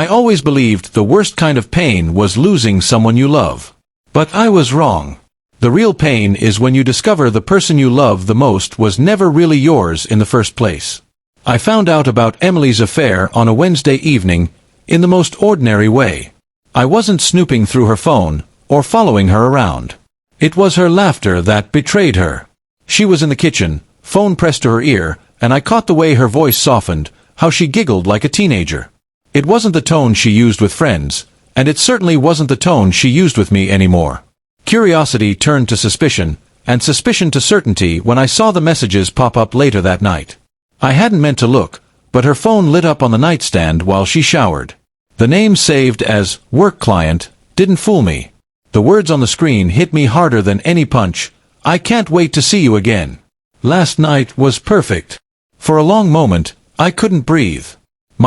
I always believed the worst kind of pain was losing someone you love. But I was wrong. The real pain is when you discover the person you love the most was never really yours in the first place. I found out about Emily's affair on a Wednesday evening, in the most ordinary way. I wasn't snooping through her phone, or following her around. It was her laughter that betrayed her. She was in the kitchen, phone pressed to her ear, and I caught the way her voice softened, how she giggled like a teenager. It wasn't the tone she used with friends, and it certainly wasn't the tone she used with me anymore. Curiosity turned to suspicion, and suspicion to certainty when I saw the messages pop up later that night. I hadn't meant to look, but her phone lit up on the nightstand while she showered. The name saved as "work client" didn't fool me. The words on the screen hit me harder than any punch. "I can't wait to see you again. Last night was perfect." For a long moment, I couldn't breathe.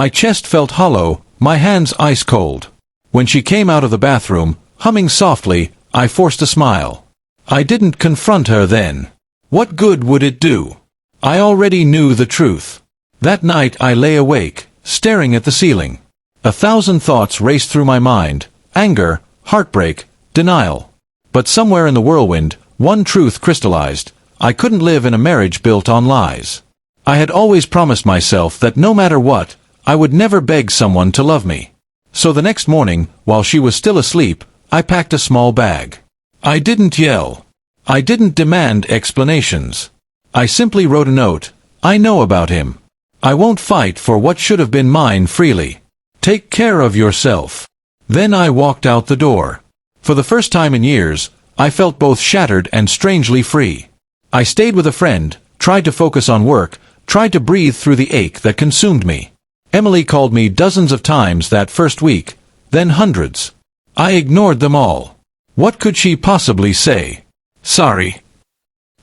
My chest felt hollow, my hands ice cold. When she came out of the bathroom, humming softly, I forced a smile. I didn't confront her then. What good would it do? I already knew the truth. That night I lay awake, staring at the ceiling. 1,000 thoughts raced through my mind: anger, heartbreak, denial. But somewhere in the whirlwind, one truth crystallized: I couldn't live in a marriage built on lies. I had always promised myself that no matter what, I would never beg someone to love me. So the next morning, while she was still asleep, I packed a small bag. I didn't yell. I didn't demand explanations. I simply wrote a note: "I know about him. I won't fight for what should have been mine freely. Take care of yourself." Then I walked out the door. For the first time in years, I felt both shattered and strangely free. I stayed with a friend, tried to focus on work, tried to breathe through the ache that consumed me. Emily called me dozens of times that first week, then hundreds. I ignored them all. What could she possibly say? Sorry.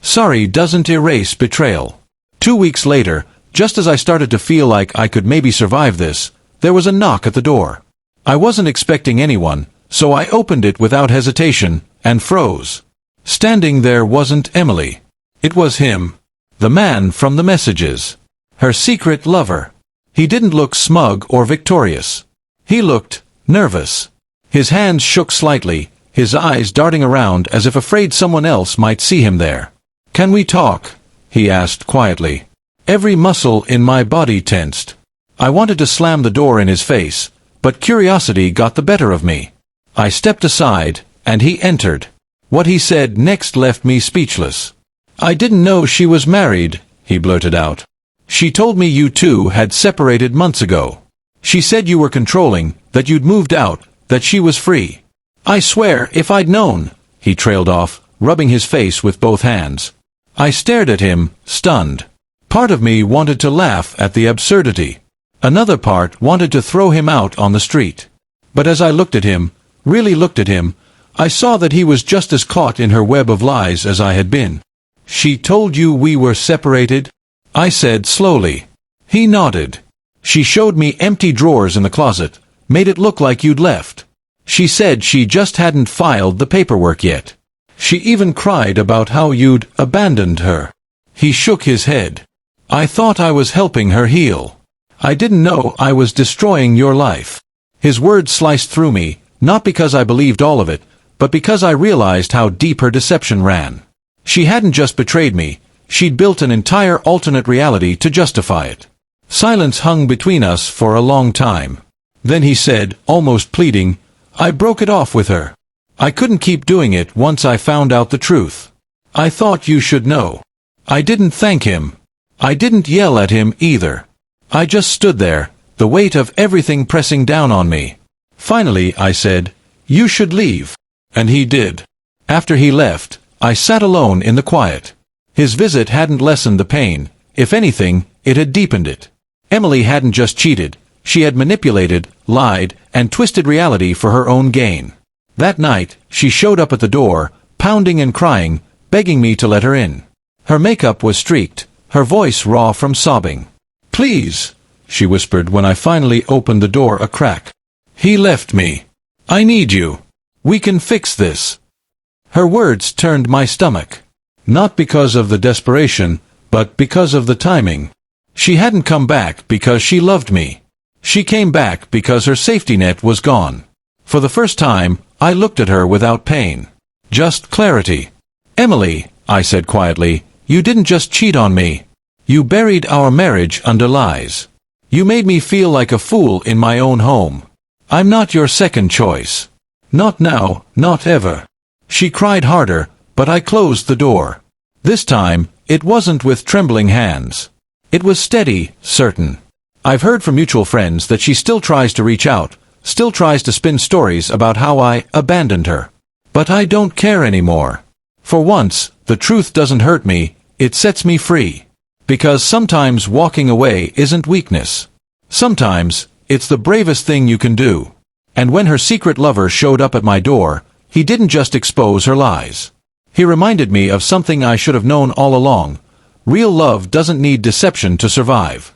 Sorry doesn't erase betrayal. 2 weeks later, just as I started to feel like I could maybe survive this, there was a knock at the door. I wasn't expecting anyone, so I opened it without hesitation, and froze. Standing there wasn't Emily. It was him. The man from the messages. Her secret lover. He didn't look smug or victorious. He looked nervous. His hands shook slightly, his eyes darting around as if afraid someone else might see him there. "Can we talk?" he asked quietly. Every muscle in my body tensed. I wanted to slam the door in his face, but curiosity got the better of me. I stepped aside, and he entered. What he said next left me speechless. "I didn't know she was married," he blurted out. "She told me you two had separated months ago. She said you were controlling, that you'd moved out, that she was free. I swear, if I'd known," he trailed off, rubbing his face with both hands. I stared at him, stunned. Part of me wanted to laugh at the absurdity. Another part wanted to throw him out on the street. But as I looked at him, really looked at him, I saw that he was just as caught in her web of lies as I had been. "She told you we were separated?" I said slowly. He nodded. "She showed me empty drawers in the closet, made it look like you'd left. She said she just hadn't filed the paperwork yet. She even cried about how you'd abandoned her." He shook his head. "I thought I was helping her heal. I didn't know I was destroying your life." His words sliced through me, not because I believed all of it, but because I realized how deep her deception ran. She hadn't just betrayed me, she'd built an entire alternate reality to justify it. Silence hung between us for a long time. Then he said, almost pleading, "I broke it off with her. I couldn't keep doing it once I found out the truth. I thought you should know." I didn't thank him. I didn't yell at him either. I just stood there, the weight of everything pressing down on me. Finally, I said, "You should leave." And he did. After he left, I sat alone in the quiet. His visit hadn't lessened the pain. If anything, it had deepened it. Emily hadn't just cheated. She had manipulated, lied, and twisted reality for her own gain. That night, she showed up at the door, pounding and crying, begging me to let her in. Her makeup was streaked, her voice raw from sobbing. "Please," she whispered when I finally opened the door a crack. "He left me. I need you. We can fix this." Her words turned my stomach. Not because of the desperation, but because of the timing. She hadn't come back because she loved me. She came back because her safety net was gone. For the first time, I looked at her without pain. Just clarity. Emily, I said quietly, you didn't just cheat on me. You buried our marriage under lies. You made me feel like a fool in my own home. I'm not your second choice. Not now, not ever. She cried harder, but I closed the door. This time, it wasn't with trembling hands. It was steady, certain. I've heard from mutual friends that she still tries to reach out, still tries to spin stories about how I abandoned her. But I don't care anymore. For once, the truth doesn't hurt me, it sets me free. Because sometimes walking away isn't weakness. Sometimes, it's the bravest thing you can do. And when her secret lover showed up at my door, he didn't just expose her lies. He reminded me of something I should have known all along. Real love doesn't need deception to survive.